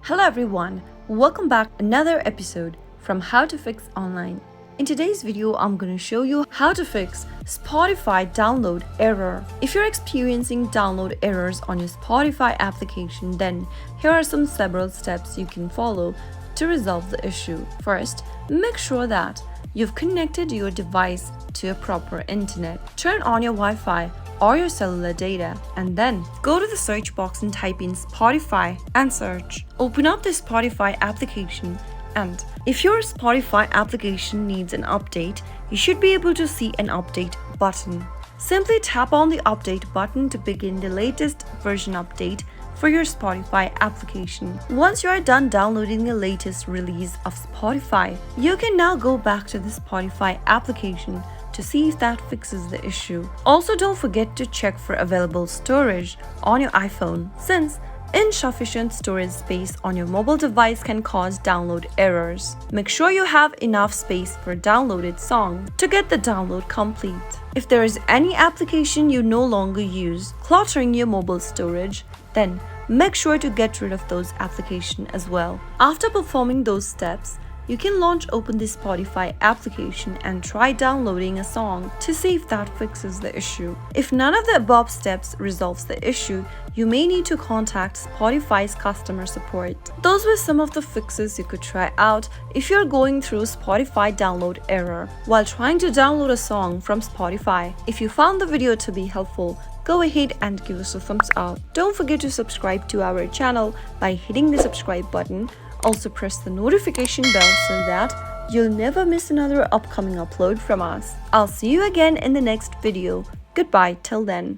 Hello everyone, welcome back another episode from How to Fix Online. In today's video, I'm going to show you how to fix Spotify download error. If you're experiencing download errors on your Spotify application, then here are several steps you can follow to resolve the issue. First, make sure that you've connected your device to a proper internet. Turn on your Wi-Fi or your cellular data and then go to the search box and type in Spotify and search. Open up the Spotify application, and if your Spotify application needs an update, you should be able to see an update button. Simply tap on the update button to begin the latest version update for your Spotify application. Once you are done downloading the latest release of Spotify, you can now go back to the Spotify application to see if that fixes the issue. Also, don't forget to check for available storage on your iPhone, since insufficient storage space on your mobile device can cause download errors. Make sure you have enough space for a downloaded song to get the download complete. If there is any application you no longer use cluttering your mobile storage, then make sure to get rid of those applications as well. After performing those steps, you can open the Spotify application and try downloading a song to see if that fixes the issue. If none of the above steps resolves the issue, you may need to contact Spotify's customer support. Those were some of the fixes you could try out if you're going through Spotify download error while trying to download a song from Spotify. If you found the video to be helpful, go ahead and give us a thumbs up. Don't forget to subscribe to our channel by hitting the subscribe button. Also press the notification bell so that you'll never miss another upcoming upload from us. I'll see you again in the next video. Goodbye till then.